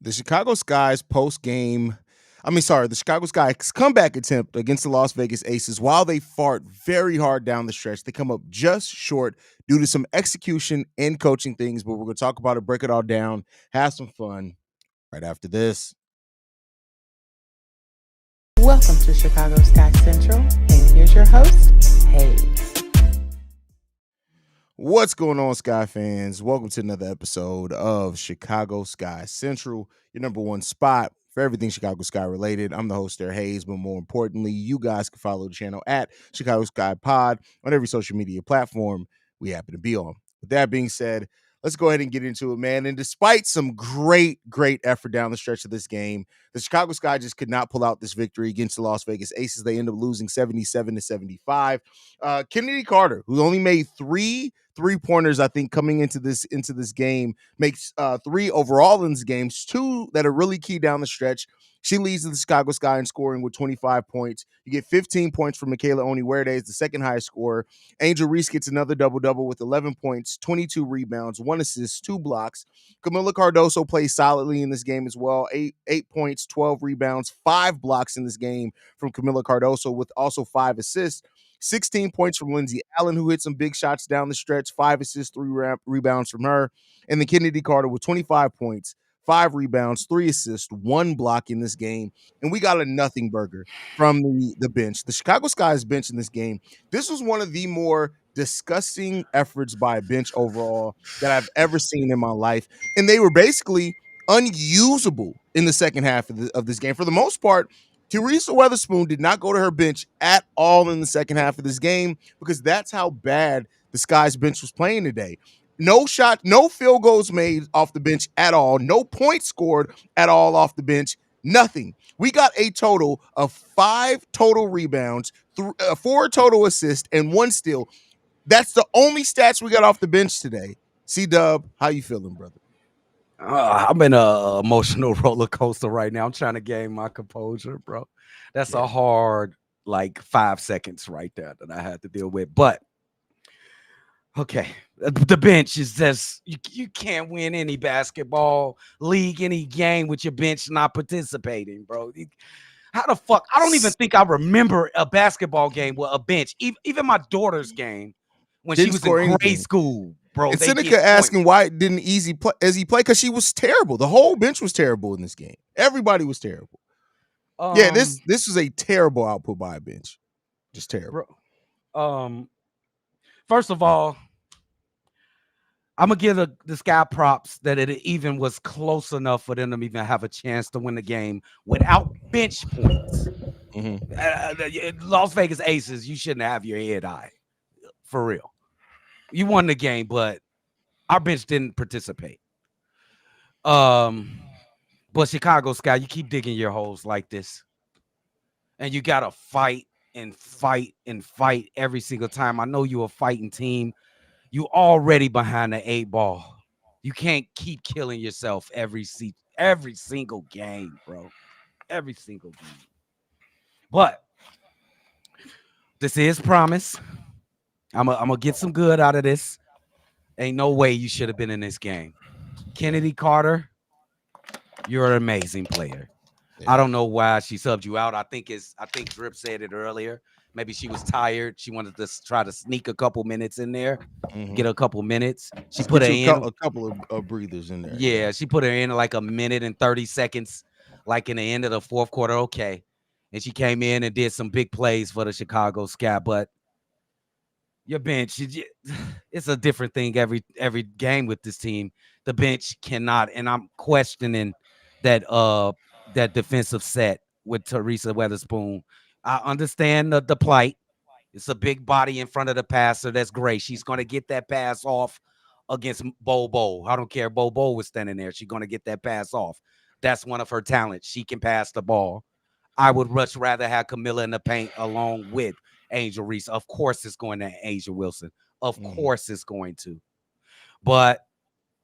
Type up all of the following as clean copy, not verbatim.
The Chicago Sky's the Chicago Sky's comeback attempt against the Las Vegas Aces, while they fought very hard down the stretch, they come up just short due to some execution and coaching things. But we're going to talk about it, break it all down, have some fun right after this. Welcome to Chicago Sky Central, and here's your host, Haize. What's going on, Sky fans? Welcome to another episode of Chicago Sky Central, your number one spot for everything Chicago Sky related. I'm the host there, Haize, but more importantly, you guys can follow the channel at Chicago Sky Pod on every social media platform we happen to be on. With that being said, let's go ahead and get into it, man. And despite some great effort down the stretch of this game, the Chicago Sky just could not pull out this victory against the Las Vegas Aces. They end up losing 77-75. Kennedy Carter, who only made three-pointers, I think, coming into this game, makes three overall in this game, two that are really key down the stretch. She leads the Chicago Sky in scoring with 25 points. You get 15 points from Michaela Oniwerde, the second highest scorer. Angel Reese gets another double-double with 11 points, 22 rebounds, 1 assist, 2 blocks. Camila Cardoso plays solidly in this game as well. 8 points, 12 rebounds, 5 blocks in this game from Camila Cardoso with also 5 assists. 16 points from Lindsay Allen, who hit some big shots down the stretch, 5 assists, 3 rebounds from her. And then Kennedy Carter with 25 points, 5 rebounds, 3 assists, 1 block in this game. And we got a nothing burger from the bench. The Chicago Sky's bench in this game, this was one of the more disgusting efforts by a bench overall that I've ever seen in my life. And they were basically unusable in the second half of this game. For the most part, Teresa Weatherspoon did not go to her bench at all in the second half of this game because that's how bad the Sky's bench was playing today. No shot, no field goals made off the bench at all. No points scored at all off the bench. Nothing. We got a total of 5 total rebounds, 4 total assists, and 1 steal. That's the only stats we got off the bench today. C-Dub, how you feeling, brother? I'm in a emotional roller coaster right now. I'm trying to gain my composure, bro. That's a hard 5 seconds right there that I had to deal with. But okay, the bench is just you can't win any basketball league, any game with your bench not participating, bro. How the fuck? I don't even think I remember a basketball game with a bench. Even my daughter's game when she was in grade school. Bro, and Seneca asking why didn't Easy play because she was terrible. The whole bench was terrible in this game. Everybody was terrible. This was a terrible output by a bench. Just terrible. Bro. First of all, I'm gonna give the Sky props that it even was close enough for them to even have a chance to win the game without bench points. Las Vegas Aces, you shouldn't have your head high, for real. You won the game, but our bench didn't participate. But Chicago Sky, you keep digging your holes like this. And you got to fight and fight and fight every single time. I know you're a fighting team. You already behind the 8 ball. You can't keep killing yourself every single game, bro. Every single game. But this is promise. I'm gonna get some good out of this. Ain't no way you should have been in this game. Kennedy Carter, you're an amazing player. Yeah. I don't know why she subbed you out. I think Drip said it earlier. Maybe she was tired. She wanted to try to sneak a couple minutes in there, get a couple minutes. She put her in a couple of breathers in there. Yeah, she put her in like a minute and 30 seconds, like in the end of the fourth quarter. Okay, and she came in and did some big plays for the Chicago Sky, but your bench, it's a different thing every game with this team. The bench cannot, and I'm questioning that defensive set with Teresa Weatherspoon. I understand the plight. It's a big body in front of the passer. That's great. She's going to get that pass off against Bobo. I don't care. Bobo was standing there. She's going to get that pass off. That's one of her talents. She can pass the ball. I would much rather have Camilla in the paint along with Angel Reese. Of course it's going to Angel Wilson. Of course it's going to. But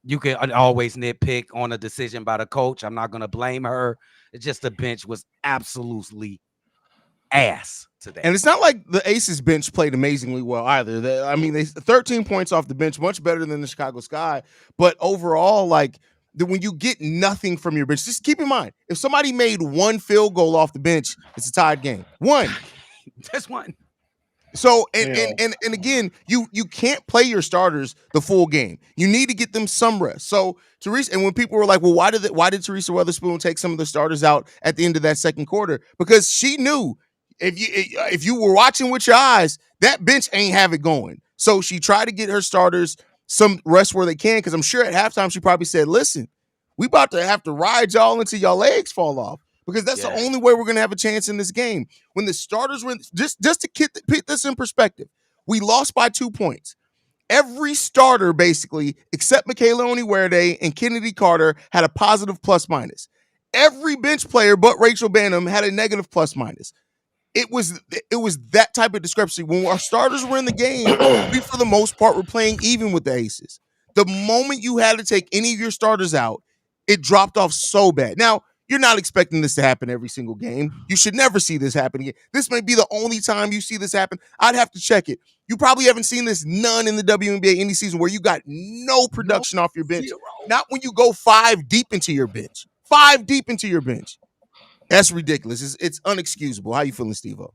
you can always nitpick on a decision by the coach. I'm not going to blame her. It's just the bench was absolutely ass today. And it's not like the Aces bench played amazingly well either. They 13 points off the bench, much better than the Chicago Sky. But overall, that when you get nothing from your bench, just keep in mind, if somebody made one field goal off the bench, it's a tied game. One. That's one. So and again, you can't play your starters the full game. You need to get them some rest. So Teresa, and when people were like, "Well, why did Teresa Weatherspoon take some of the starters out at the end of that second quarter?" Because she knew if you were watching with your eyes, that bench ain't have it going. So she tried to get her starters some rest where they can. Because I'm sure at halftime she probably said, "Listen, we about to have to ride y'all until y'all legs fall off." Because that's the only way we're going to have a chance in this game. When the starters were just to put this in perspective, we lost by 2 points. Every starter, basically, except Michaela Oniwerde and Kennedy Carter, had a positive plus minus. Every bench player but Rachel Banham had a negative plus minus. It was that type of discrepancy. When our starters were in the game, we, for the most part, were playing even with the Aces. The moment you had to take any of your starters out, it dropped off so bad. Now, you're not expecting this to happen every single game. You should never see this happen again. This may be the only time you see this happen. I'd have to check it. You probably haven't seen this none in the WNBA any season where you got no production off your bench. Not when you go 5 deep into your bench. 5 deep into your bench. That's ridiculous. It's unexcusable. How you feeling, Stevo?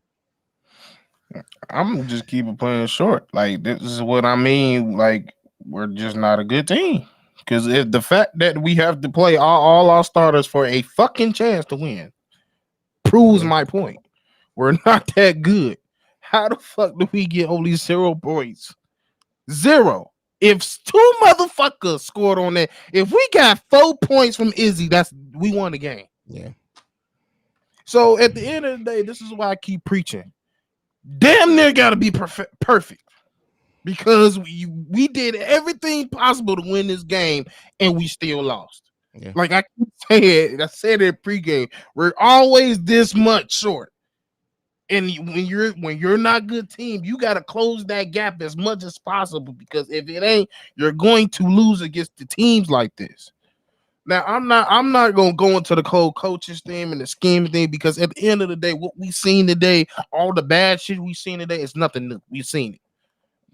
I'm just keeping playing short. Like, this is what I mean. Like, we're just not a good team. Because the fact that we have to play all our starters for a fucking chance to win proves my point. We're not that good. How the fuck do we get only 0 points? 0. If 2 motherfuckers scored on that, if we got 4 points from Izzy, we won the game. Yeah. So at the end of the day, this is why I keep preaching. Damn near got to be perfect. Because we did everything possible to win this game, and we still lost. Yeah. Like I keep saying, I said it pregame, we're always this much short. And when you're not good team, you got to close that gap as much as possible. Because if it ain't, you're going to lose against the teams like this. Now I'm not gonna go into the cold coaches thing and the scheme thing, because at the end of the day, what we seen today, all the bad shit we seen today, is nothing new. We've seen it.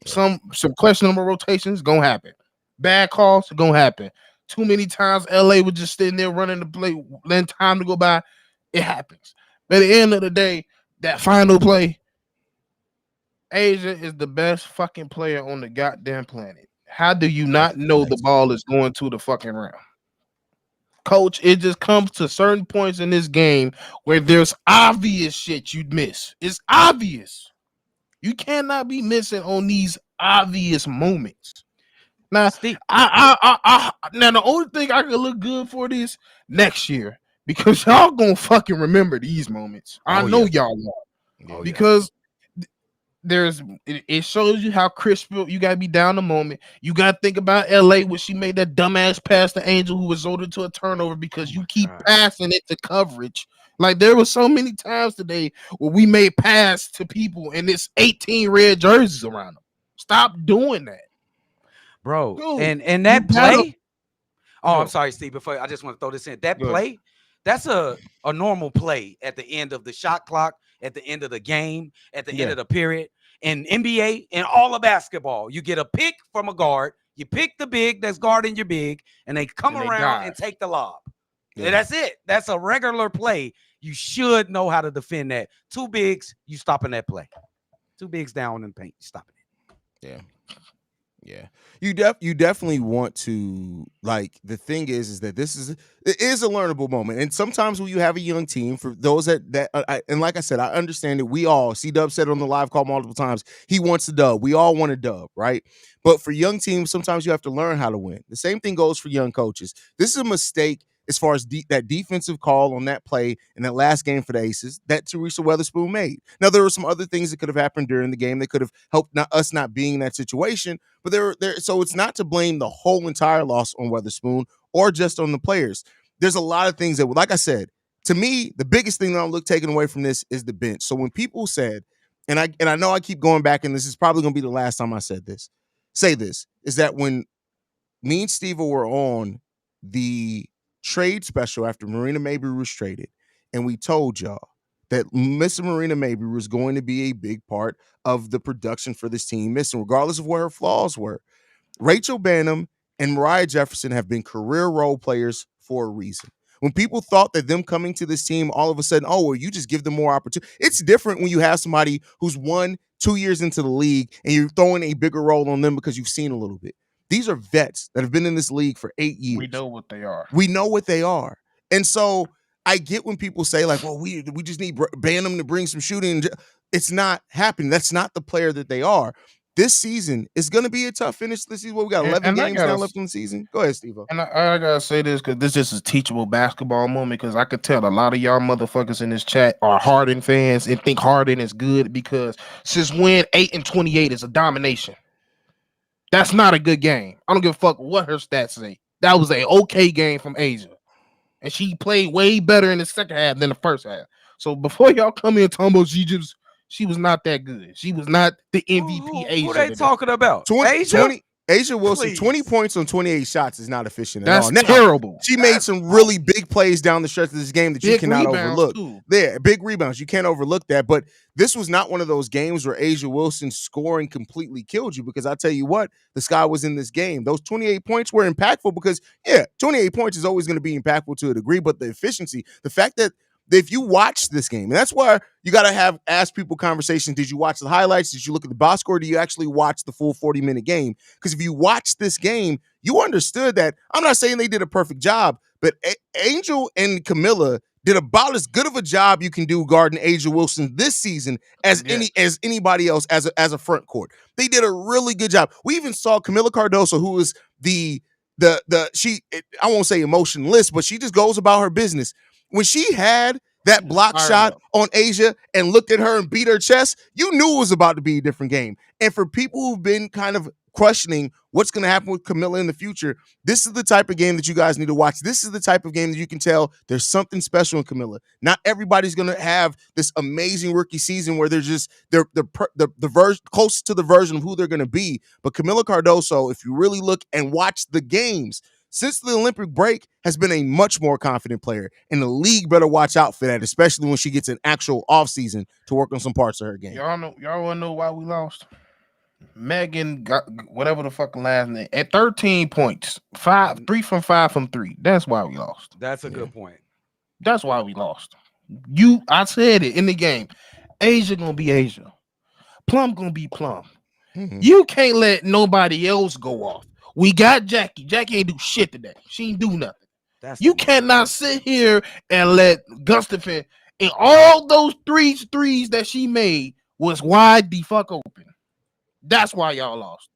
Some questionable rotations gonna happen. Bad calls gonna happen. Too many times LA was just sitting there running the play, letting time to go by. It happens. But at the end of the day, that final play, Asia is the best fucking player on the goddamn planet. How do you not know the ball is going to the fucking round? Coach, it just comes to certain points in this game where there's obvious shit you'd miss. It's obvious. You cannot be missing on these obvious moments. Now, now the only thing I can look good for this next year, because y'all gonna fucking remember these moments. I know y'all are. Because it shows you how crisp you gotta be down the moment. You gotta think about LA when she made that dumbass pass to Angel, who resulted to a turnover because you keep passing it to coverage. Like, there were so many times today where we made pass to people and it's 18 red jerseys around them. Stop doing that, bro. Dude, and that play. I'm sorry, Steve. Before I just want to throw this in. That play, that's a normal play at the end of the shot clock, at the end of the game, at the end of the period. In NBA and all of basketball, you get a pick from a guard. You pick the big that's guarding your big, and they come around and take the lob. And that's it. That's a regular play. You should know how to defend that. 2 bigs, you stopping that play. 2 bigs down in paint, stopping it. Yeah. You definitely want to, like, the thing is that it is a learnable moment. And sometimes when you have a young team, for those that and like I said, I understand it. C-Dub said it on the live call multiple times, he wants a dub. We all want a dub, right? But for young teams, sometimes you have to learn how to win. The same thing goes for young coaches. This is a mistake as far as that defensive call on that play in that last game for the Aces that Teresa Weatherspoon made. Now, there were some other things that could have happened during the game that could have helped us not being in that situation, but so it's not to blame the whole entire loss on Weatherspoon or just on the players. There's a lot of things that, like I said, to me, the biggest thing that I'm taking away from this is the bench. So when people said, and I know I keep going back, and this is probably going to be the last time I say this, is that when me and Steve were on the trade special after Marina Mabry was traded, and we told y'all that Miss Marina Mabry was going to be a big part of the production for this team, regardless of where her flaws were. Rachel Banham and Mariah Jefferson have been career role players for a reason. When people thought that them coming to this team all of a sudden, oh, well, you just give them more opportunity. It's different when you have somebody who's 1-2 years into the league and you're throwing a bigger role on them because you've seen a little bit. These are vets that have been in this league for 8 years. We know what they are. We know what they are. And so I get when people say, like, well, we just need Bannum to bring some shooting. It's not happening. That's not the player that they are. This season is going to be a tough finish this season. We got 11 games now left in the season. Go ahead, Stevo. And I gotta say this because this is a teachable basketball moment because I could tell a lot of y'all motherfuckers in this chat are Harden fans and think Harden is good because since when 8-28 is a domination. That's not a good game. I don't give a fuck what her stats say. That was an okay game from Asia. And she played way better in the second half than the first half. So before y'all come in talking about she was not that good. She was not the MVP. Asia. Who they talking about? 20 Asia Wilson, Please. 20 points on 28 shots is not efficient at That's all. Now, terrible. She made some really big plays down the stretch of this game that you cannot overlook. There, big rebounds. You can't overlook that. But this was not one of those games where Asia Wilson scoring completely killed you because I tell you what, the sky was in this game. Those 28 points were impactful because, 28 points is always going to be impactful to a degree, but the efficiency, the fact that if you watch this game, and that's why you got to ask people conversations. Did you watch the highlights? Did you look at the box score? Do you actually watch the full 40-minute game? Because if you watch this game, you understood that. I'm not saying they did a perfect job, but Angel and Camilla did about as good of a job you can do guarding Asia Wilson this season as anybody else as a front court. They did a really good job. We even saw Camila Cardoso, who is I won't say emotionless, but she just goes about her business. When she had that block shot on Asia and looked at her and beat her chest, you knew it was about to be a different game. And for people who've been kind of questioning what's going to happen with Camilla in the future, this is the type of game that you guys need to watch. This is the type of game that you can tell there's something special in Camilla. Not everybody's going to have this amazing rookie season where they're just the version close to the version of who they're going to be. But Camila Cardoso, if you really look and watch the games since the Olympic break, has been a much more confident player, and the league better watch out for that, especially when she gets an actual offseason to work on some parts of her game. Y'all want to know why we lost? Megan got whatever the fucking last name at 13 points, 3 from 5 from 3. That's why we lost. That's a good point. That's why we lost. I said it in the game. Asia gonna be Asia. Plum gonna be Plum. Mm-hmm. You can't let nobody else go off. We got Jackie. Jackie ain't do shit today. She ain't do nothing. You cannot sit here and let Gustafson and all those threes that she made was wide the fuck open. That's why y'all lost.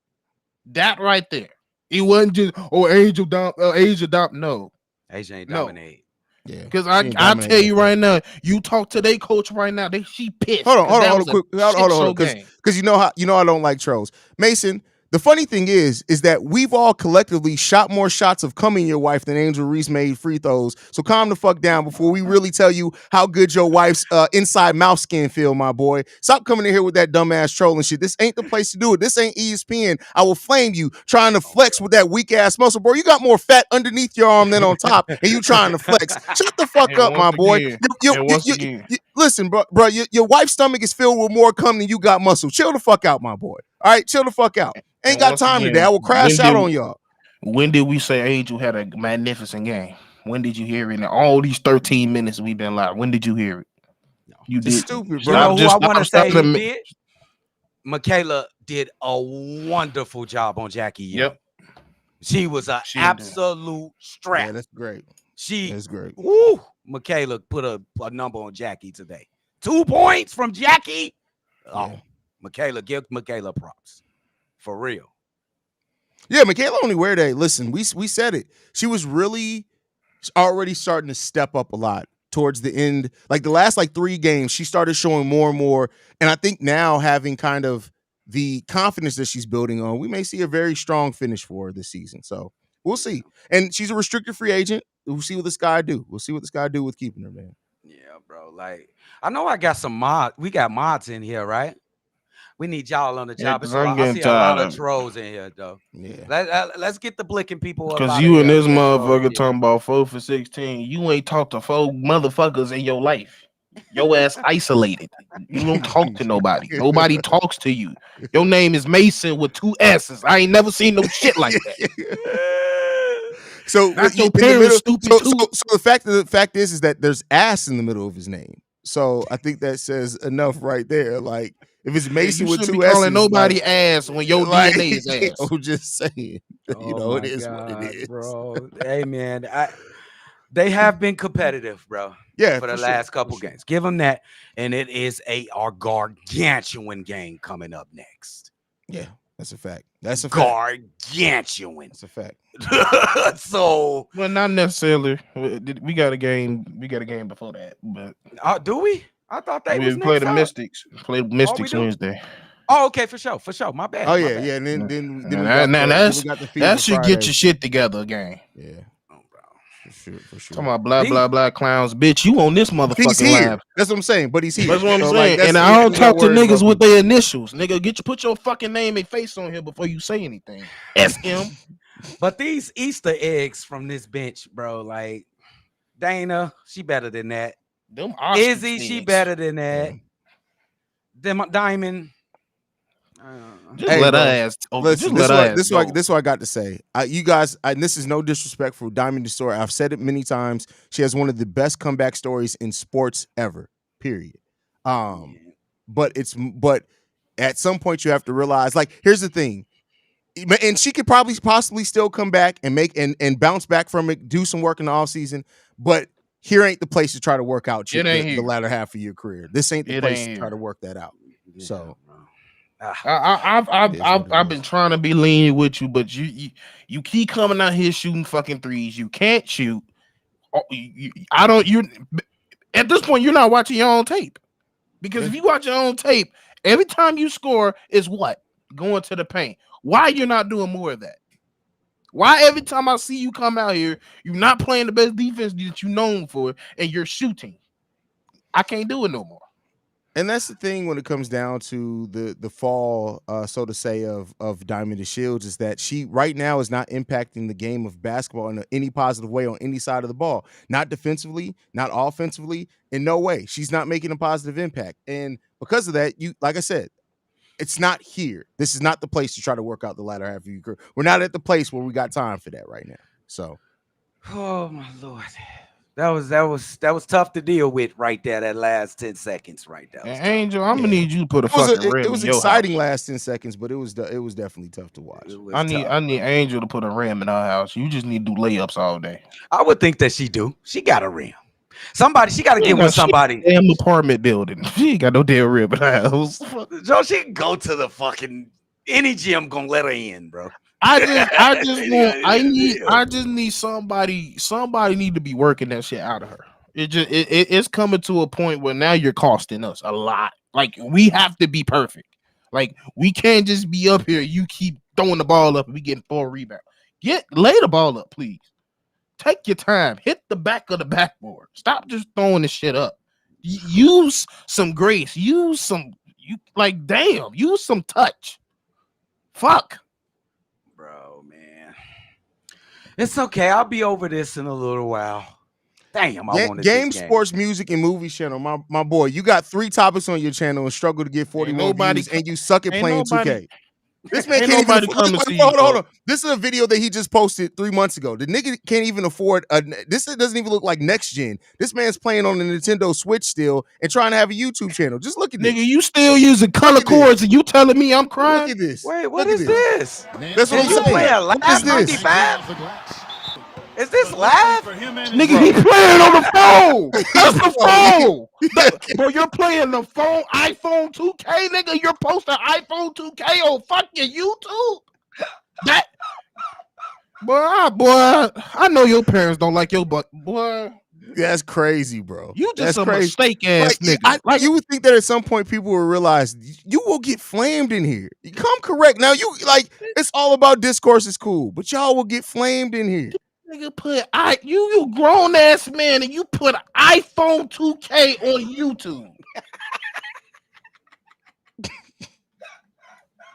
That right there. It wasn't just Asia dump. No, Asia ain't dominate. Yeah, because I tell you right now, you talk to their coach right now, she pissed. Hold on, because you know I don't like trolls, Mason. The funny thing is that we've all collectively shot more shots of coming your wife than Angel Reese made free throws. So calm the fuck down before we really tell you how good your wife's inside mouth skin feel, my boy. Stop coming in here with that dumbass trolling shit. This ain't the place to do it. This ain't ESPN. I will flame you trying to flex with that weak ass muscle, bro. You got more fat underneath your arm than on top, and you trying to flex. Shut the fuck up, my boy. Listen, bro, your wife's stomach is filled with more cum than you got muscle. Chill the fuck out, my boy. All right, chill the fuck out. Ain't got time today. I will crash out on y'all. When did we say Angel had a magnificent game? When did you hear it? In all these 13 minutes we've been live, when did you hear it? You did. Stupid, bro. You know who I want to say who did? Michaela did a wonderful job on Jackie. Yep. She was an absolute strap. Yeah, that's great. That's great. Woo! Michaela put a number on Jackie today. 2 points from Jackie. Oh, Michaela, give Michaela props. For real. Yeah, Michaela only wear that. Listen, we said it. She was really already starting to step up a lot towards the end. Like the last 3 games, she started showing more and more. And I think now having kind of the confidence that she's building on, we may see a very strong finish for her this season. So we'll see. And she's a restricted free agent. We'll see what this guy do. We'll see what this guy do with keeping her, man. Yeah, bro. Like, I know I got some mods. We got mods in here, right? We need y'all on the job. I see a lot of trolls in here, though. Yeah. Let's get the blicking people. Because you and this motherfucker talking about 4 for 16. You ain't talked to 4 motherfuckers in your life. Your ass isolated. You don't talk to nobody. Nobody talks to you. Your name is Mason with 2 S's. I ain't never seen no shit like that. So Not your in the parents middle. stupid So, too. the fact is that there's ass in the middle of his name. So I think that says enough right there. Like if it's Yeah, Mason you with shouldn't be two calling S's, nobody ass when your like DNA is ass. I'm just saying, Oh it my is what it God, is. bro. Hey man, they have been competitive, bro. Yeah, For the for sure. last couple games. Give them that. And it is a gargantuan game coming up next. Yeah, that's a fact. That's a fact. Gargantuan. That's a fact. So Well, not necessarily. We got a game. We got a game before that, but do we? I thought they was we play next the up. Mystics. Play Mystics do? Wednesday. Oh, okay, for sure. My bad. Oh my yeah, bad. yeah. And then Now we got the that Fever should get Friday. your shit together, gang. Yeah, Oh, bro. for sure. Talking about blah blah clowns, bitch. You on this He's motherfucking here. live? That's what I'm saying. But he's here. That's what I'm So, saying. that's And the I don't thing that talk to worries niggas about with people. their initials. Nigga, put your fucking name and face on here before you say anything. SM. But these Easter eggs from this bench, bro, like Dana, she better than that. Them Izzy, she better than that. Yeah. Them Diamond. Just Hey, let bro, her ass. Listen, Just let her ass this go. is what I got to say. You guys, and this is no disrespect for Diamond Story. I've said it many times. She has one of the best comeback stories in sports ever. Period. But at some point you have to realize, like, here's the thing. And she could possibly still come back and make and bounce back from it, do some work in the offseason. But here ain't the place to try to work out the latter half of your career. This ain't the place to try to work that out. Yeah, so I've been trying to be lenient with you, but you keep coming out here shooting fucking threes. You can't shoot. I don't. You at this point you're not watching your own tape, because if you watch your own tape, every time you score is what going to the paint. Why you're not doing more of that? Why every time I see you come out here, you're not playing the best defense that you're known for, and you're shooting? I can't do it no more. And that's the thing when it comes down to the fall, so to say, of Diamond and Shields, is that she right now is not impacting the game of basketball in any positive way on any side of the ball. Not defensively, not offensively, in no way. She's not making a positive impact. And because of that, like I said, it's not here. This is not the place to try to work out the latter half of your career. We're not at the place where we got time for that right now. So, oh my Lord. That was tough to deal with right there. That last 10 seconds right there. Angel, I'm gonna need you to put a fucking rim. It was in your exciting house. last 10 seconds, but it was definitely tough to watch. I need Angel to put a rim in our house. You just need to do layups all day. I would think that she do. She got a rim. She got to get with somebody. Damn apartment building. She ain't got no damn rim in her house. Joe, she can go to the fucking any gym. Gonna let her in, bro. I just need somebody need to be working that shit out of her. It's coming to a point where now you're costing us a lot. Like, we have to be perfect. Like, we can't just be up here. You keep throwing the ball up and we getting 4 rebounds. Lay the ball up, please. Take your time. Hit the back of the backboard. Stop just throwing the shit up. Use some grace. Use some touch. Fuck. Bro, man. It's okay. I'll be over this in a little while. Damn, I wanted Game, this game. Sports, Music, and Movies channel. My boy, you got 3 topics on your channel and struggle to get 41 views, and you suck at playing 2K. This man can't even hold on. This is a video that he just posted 3 months ago. The nigga can't even afford this doesn't even look like next gen. This man's playing on the Nintendo Switch still and trying to have a YouTube channel. Just look at this. Nigga, you still using color cords and you telling me I'm crying? Look at this. Wait, what is this? That's what I'm saying. What is this? Is this live? Nigga, he playing on the phone. That's the phone. Bro, you're playing the phone, iPhone 2K, nigga. You're posting iPhone 2K on fucking YouTube. Boy, I know your parents don't like your butt, boy. That's crazy, bro. You just That's a mistake ass nigga. You would think that at some point people will realize you will get flamed in here. Come correct. Now it's all about discourse is cool, but y'all will get flamed in here. Nigga, you grown ass man, and you put iPhone 2K on YouTube.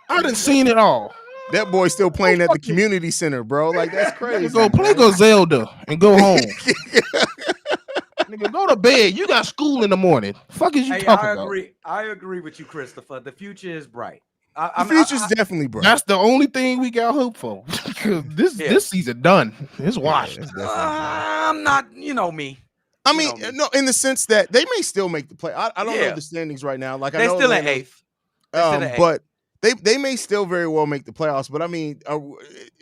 I done seen it all. That boy's still playing at the community center, bro. Like, that's crazy. Go Zelda and go home. Nigga, go to bed. You got school in the morning. Fuck is you talking about? I agree with you, Christopher. The future is bright. The future's definitely bright. That's the only thing we got hope for. Because this season done. It's washed. I'm not, you know me. I mean, no, in the sense that they may still make the play. I don't know the standings right now. Like, I know still in eighth. But they may still very well make the playoffs. But I mean,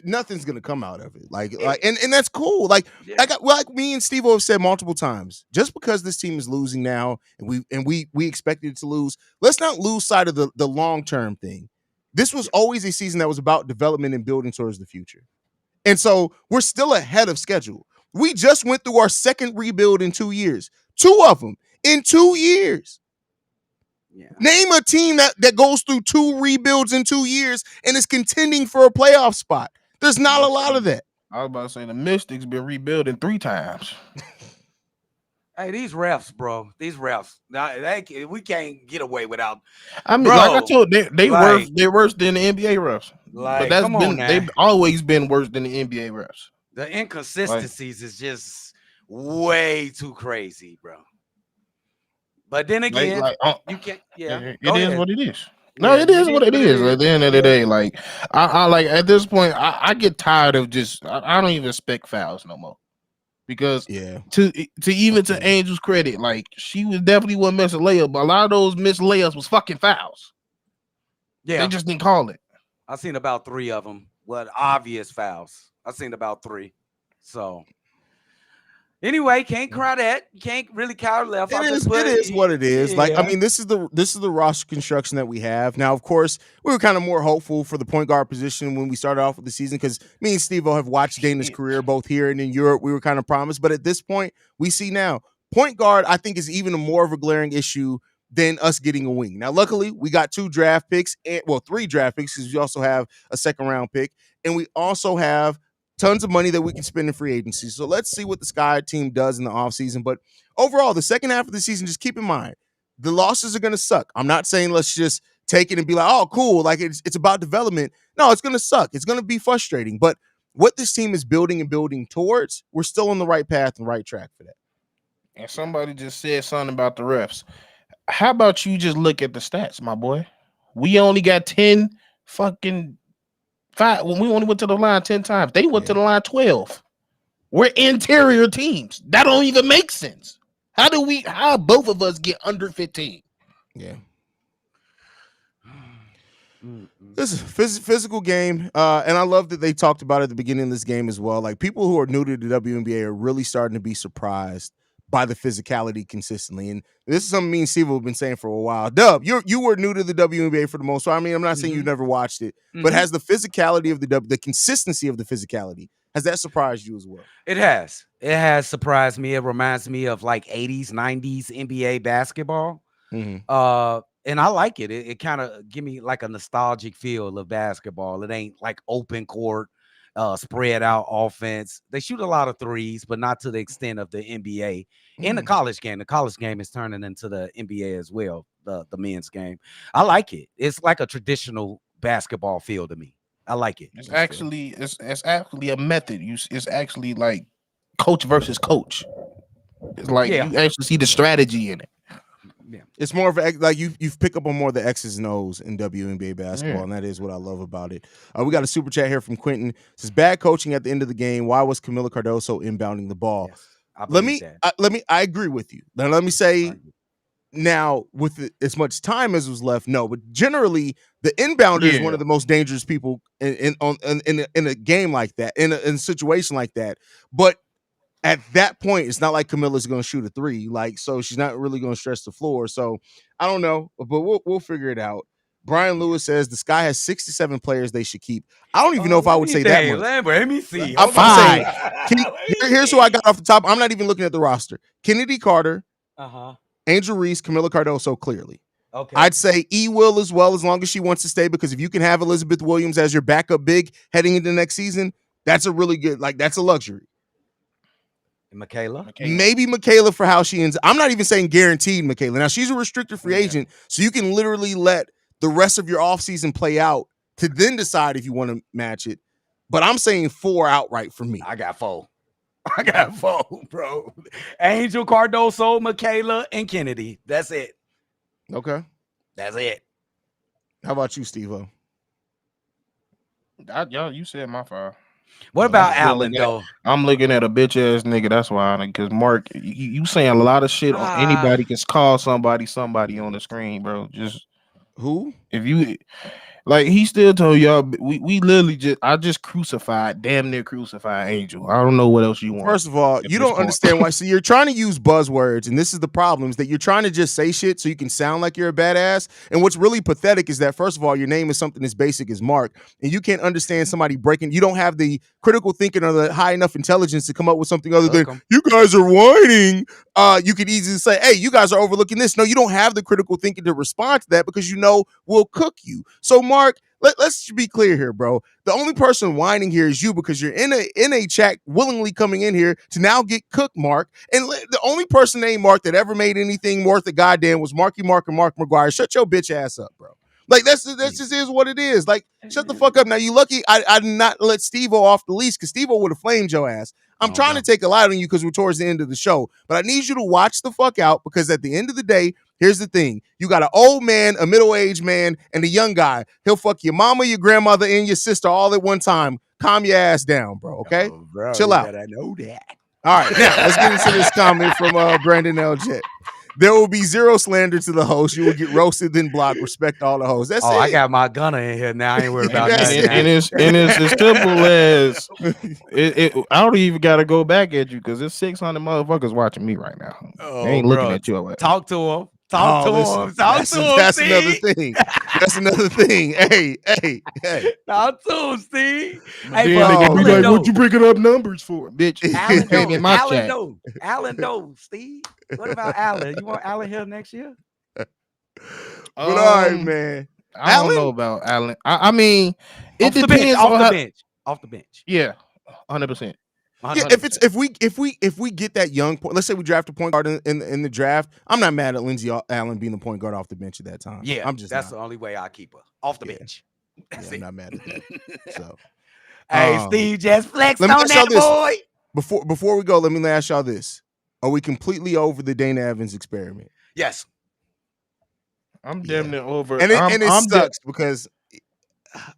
nothing's gonna come out of it. And that's cool. Like me and Stevo have said multiple times. Just because this team is losing now, and we expected it to lose, let's not lose sight of the long term thing. This was always a season that was about development and building towards the future. And so we're still ahead of schedule. We just went through our second rebuild in 2 years. 2 of them in 2 years. Yeah. Name a team that goes through 2 rebuilds in 2 years and is contending for a playoff spot. There's not a lot of that. I was about to say the Mystics been rebuilding 3 times. Hey, these refs, bro. These refs. We can't get away without. I mean, like I told you, they're worse than the NBA refs. Like, but they've always been worse than the NBA refs. The inconsistencies is just way too crazy, bro. But then again, you can't. Yeah, it is what it is. No, it is what it is. At the end of the day, like I like at this point, I get tired of just I don't even expect fouls no more. Because to Angel's credit, like she was definitely one miss a layup, but a lot of those missed layups was fucking fouls. Yeah, they just didn't call it. I've seen about 3 of them. Obvious fouls. I've seen about 3. So anyway, can't cry that. You can't really cower left. It is what it is. Yeah. Like, I mean, this is the roster construction that we have. Now, of course, we were kind of more hopeful for the point guard position when we started off with the season because me and Stevo have watched Dana's career both here and in Europe. We were kind of promised. But at this point, we see now point guard, I think, is even more of a glaring issue than us getting a wing. Now, luckily, we got 2 draft picks, 3 draft picks because we also have a second-round pick. And we also have tons of money that we can spend in free agency. So let's see what the Sky team does in the offseason. But overall, the second half of the season, just keep in mind, the losses are going to suck. I'm not saying let's just take it and be like, oh, cool, like it's about development. No, it's going to suck. It's going to be frustrating. But what this team is building towards, we're still on the right path and right track for that. And somebody just said something about the refs. How about you just look at the stats, my boy? We only got 10 fucking 5 when we only went to the line 10 times. They went to the line 12. We're interior teams. That don't even make sense. How both of us get under 15? Yeah. This is a physical game, and I love that they talked about it at the beginning of this game as well. Like, people who are new to the WNBA are really starting to be surprised by the physicality consistently. And this is something me and Steve have been saying for a while. Dub, you were new to the WNBA for the most part. I mean, I'm not saying you've never watched it, but has the physicality of the consistency of the physicality, has that surprised you as well? It has. It has surprised me. It reminds me of like 80s, 90s NBA basketball. And I like it. It kind of give me like a nostalgic feel of basketball. It ain't like open court, spread out offense. They shoot a lot of threes, but not to the extent of the NBA and the college game. The college game is turning into the NBA as well, the men's game. I like it. It's like a traditional basketball feel to me. I like it. It's actually a method. It's actually like coach versus coach. It's like you actually see the strategy in it. Yeah, it's more of like you've picked up on more of the X's and O's in WNBA basketball, and that is what I love about it. We got a super chat here from Quentin. It says, bad coaching at the end of the game. Why was Camila Cardoso inbounding the ball? Yes, I agree with you. Now let me say, now with as much time as was left, no, but generally the inbounder is one of the most dangerous people in a game like that, in a situation like that. But at that point, it's not like Camilla's going to shoot a 3, like, so she's not really going to stretch the floor. So I don't know, but we'll figure it out. Brian Lewis says the Sky has 67 players they should keep. I don't even know if I would say that much. Let me see. I'm saying, here's who I got off the top. I'm not even looking at the roster. Kennedy Carter, Angel Reese, Camila Cardoso, clearly. Okay. I'd say E. Will as well, as long as she wants to stay, because if you can have Elizabeth Williams as your backup big heading into next season, that's a really good, like, that's a luxury. Michaela? Maybe Michaela for how she ends. I'm not even saying guaranteed Michaela. Now, she's a restricted free agent, so you can literally let the rest of your offseason play out to then decide if you want to match it. But I'm saying 4 outright for me. I got 4, bro. Angel, Cardoso, Michaela, and Kennedy. That's it. Okay. That's it. How about you, Stevo? Y'all, you said my 5. What Oh, about okay. Allen though? I'm looking at a bitch ass nigga. That's why, because Mark, you saying a lot of shit. Anybody can call somebody on the screen, bro. Just Who? if you like, he still told y'all we literally I just damn near crucified Angel. I don't know what else you want. First of all, at you this don't point. understand why. So you're trying to use buzzwords, and this is the problem: is that you're trying to just say shit so you can sound like you're a badass. And what's really pathetic is that, first of all, your name is something as basic as Mark, and you can't understand somebody breaking. You don't have the critical thinking or the high enough intelligence to come up with something other than "you guys are whining." You could easily say, "Hey, you guys are overlooking this." No, you don't have the critical thinking to respond to that because you know we'll cook you. So, Mark, let's be clear here, bro. The only person whining here is you because you're in a chat willingly coming in here to now get cooked, Mark. And the only person named Mark that ever made anything worth a goddamn was Marky Mark and Mark McGuire. Shut your bitch ass up, bro. Like that's just is what it is. Like, shut the fuck up. Now you lucky I did not let Steve-O off the leash because Steve-O would have flamed your ass. I'm trying to take a light on you because we're towards the end of the show, but I need you to watch the fuck out because at the end of the day, here's the thing. You got an old man, a middle-aged man, and a young guy. He'll fuck your mama, your grandmother, and your sister all at one time. Calm your ass down, bro, okay? Oh, bro, chill out. I know that. All right, now let's get into this comment from Brandon L. Jet. There will be zero slander to the host. You will get roasted, then blocked. Respect all the hosts. That's it. I got my gunner in here now. I ain't worried about That's that. And it's as simple as I don't even gotta go back at you because there's 600 motherfuckers watching me right now. They ain't looking at you. Talk to him. Talk to him. Talk to him. That's another thing. That's another thing. Hey. Talk to him, Steve. Hey, Hey, nigga, be like, what you bringing up numbers for, bitch? Alan Came in my chat. Alan though, Steve. What about Alan? You want Alan here next year? But all right, man. I don't know about Alan. I mean, it depends off on the bench. Off the bench. Yeah, 100%. Yeah, if we get that young point, let's say we draft a point guard in the draft. I'm not mad at Lindsey Allen being the point guard off the bench at that time. Yeah, that's the only way I keep her off the bench. I'm not mad at that. So, hey, Steve, just flex on that boy. Before we go, let me ask y'all this: are we completely over the Dana Evans experiment? Yes, I'm damn near over, and it sucks because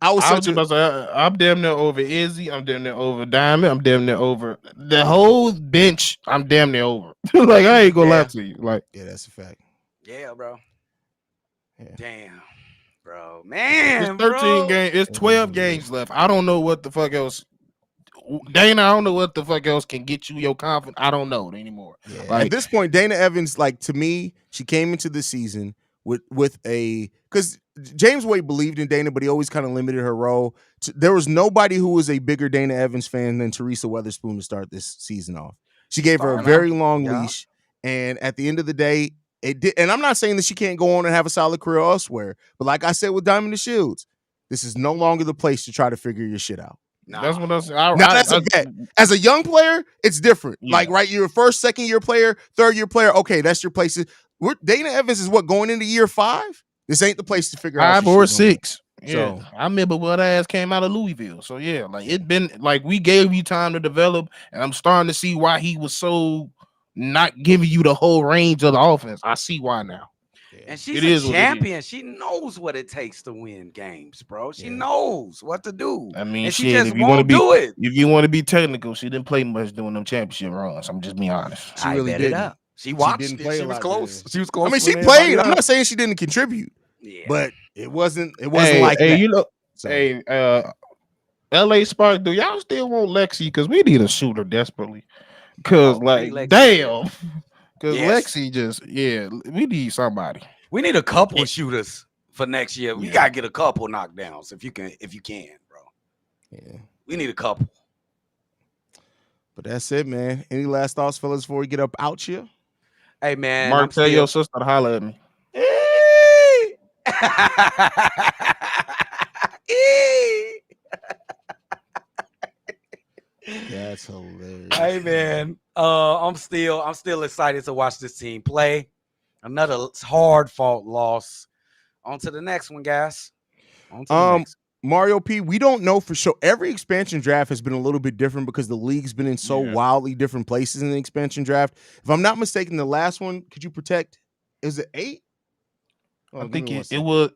I'm damn near over Izzy. I'm damn near over Diamond. I'm damn near over the whole bench. I'm damn near over. Like, I ain't gonna lie to you. Like, yeah, that's a fact. Yeah, bro. Yeah. Damn, bro. Man, it's 13 games. It's 12 games left. I don't know what the fuck else. Dana, I don't know what the fuck else can get you your confidence. I don't know anymore. Yeah. Like, at this point, Dana Evans, like, to me, she came into the season with a, because James Wade believed in Dana, but he always kind of limited her role. There was nobody who was a bigger Dana Evans fan than Teresa Weatherspoon to start this season off. She gave her a very long leash, and at the end of the day, it did. And I'm not saying that she can't go on and have a solid career elsewhere, but like I said with Diamond and Shields, this is no longer the place to try to figure your shit out. That's what I said. That's a bet. As a young player, it's different. Yeah. Like, right, you're a first, second year player, third year player. Okay, that's your place. Dana Evans is what, going into year 5? This ain't the place to figure out 5 or 6. Yeah, so I remember what ass came out of Louisville. So yeah, like, it been like, we gave you time to develop, and I'm starting to see why he was so not giving you the whole range of the offense. I see why now. And she's a champion. She knows what it takes to win games, bro. She knows what to do. I mean, and she just if you won't do it. If you want to be technical, she didn't play much during them championship runs. I'm just being honest. She really didn't. She watched. She didn't play. She was close. She was close. I mean, she played. I'm not saying she didn't contribute. Yeah. But it wasn't like that. You know, LA Sparks, do y'all still want Lexi? Because we need a shooter desperately. Because damn. Because Lexi we need somebody. We need a couple of shooters for next year. We gotta get a couple knockdowns if you can, bro. Yeah. We need a couple. But that's it, man. Any last thoughts, fellas, before we get up out here? Hey, man. Mark, tell your sister to holler at me. That's hilarious. Hey, man. I'm still excited to watch this team play. Another hard fought loss. On to the next one, guys. On to the next. Mario P, we don't know for sure. Every expansion draft has been a little bit different because the league's been in so wildly different places in the expansion draft. If I'm not mistaken, the last one, could you protect? Is it 8? I think it was.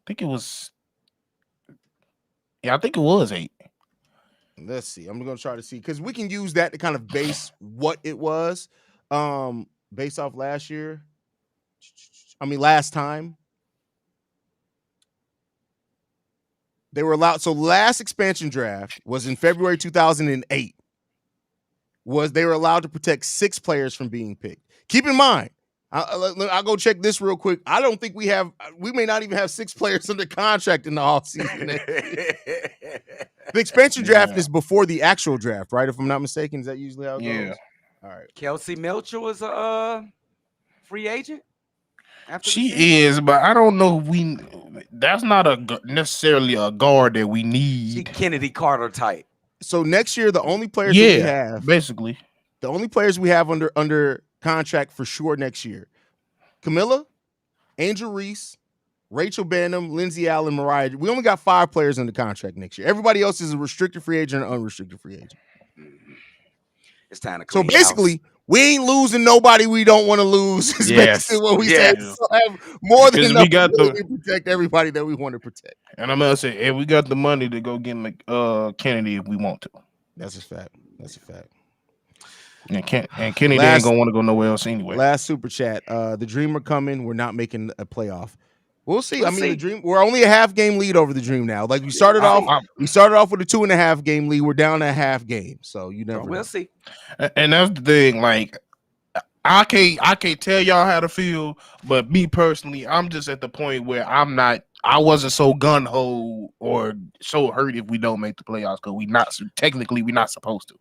think it was. Yeah, I think it was 8. Let's see. I'm gonna try to see because we can use that to kind of base what it was. Based off last year. I mean, last time they were allowed. So last expansion draft was in February 2008. They were allowed to protect 6 players from being picked. Keep in mind, I'll go check this real quick. I don't think we may not even have 6 players under contract in the offseason. The expansion draft is before the actual draft, right? If I'm not mistaken, is that usually how it goes? All right. Kelsey Melcher was a free agent. She is, but I don't know if that's not necessarily a guard that we need. She Kennedy Carter type. So next year, the only players that we have, basically, the only players we have under contract for sure next year: Camilla, Angel Reese, Rachel Banham, Lindsay Allen, Mariah. We only got 5 players under contract next year. Everybody else is a restricted free agent or unrestricted free agent. It's time to clean. So basically, we ain't losing nobody we don't want to lose. Is basically what we said. We still have more than enough to protect everybody that we want to protect. And I'm gonna say, and we got the money to go get Kennedy if we want to. That's a fact. That's a fact. And Kennedy ain't gonna want to go nowhere else anyway. Last super chat. The Dream are coming. We're not making a playoff. We'll see. The Dream. We're only a half game lead over the Dream now. Like we started off with a 2.5 game lead. We're down a half game. So you never. We'll see. And that's the thing. Like I can't tell y'all how to feel, but me personally, I'm just at the point where I wasn't so gun ho or so hurt if we don't make the playoffs because we're not supposed to.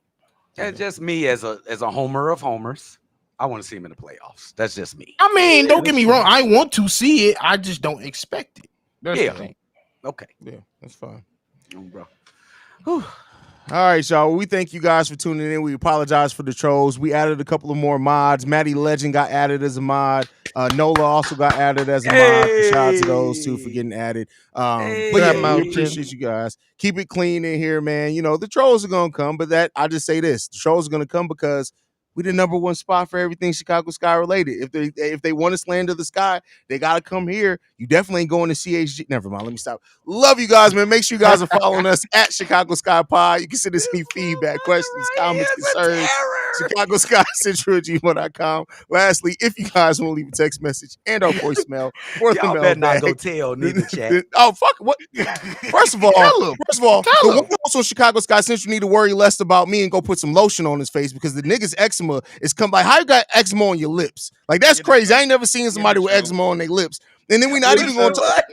That's just me as a homer of homers. I want to see him in the playoffs. That's just me. I mean, don't get me wrong. I want to see it. I just don't expect it. That's the thing. Okay. Yeah, that's fine. Bro. All right, y'all. We thank you guys for tuning in. We apologize for the trolls. We added a couple of more mods. Maddie Legend got added as a mod. Nola also got added as a mod. Shout out to those two for getting added. But yeah, we appreciate you guys. Keep it clean in here, man. You know, the trolls are going to come, but I just say this. The trolls are going to come because we the number 1 spot for everything Chicago Sky related. If they want to slander the Sky, they gotta come here. You definitely ain't going to CHG. Never mind. Let me stop. Love you guys, man. Make sure you guys are following us at Chicago Sky Pod. You can send us any feedback, questions, comments, concerns. Chicago Sky Central at gmail.com. Lastly, if you guys want to leave a text message and our voicemail, y'all better not go tell neither chat. Oh fuck! What? First of all, the one also Chicago Sky Central need to worry less about me and go put some lotion on his face because the niggas eczema is come like how you got eczema on your lips? Like that's crazy. I ain't never seen somebody with eczema on their lips. And then we're not even going to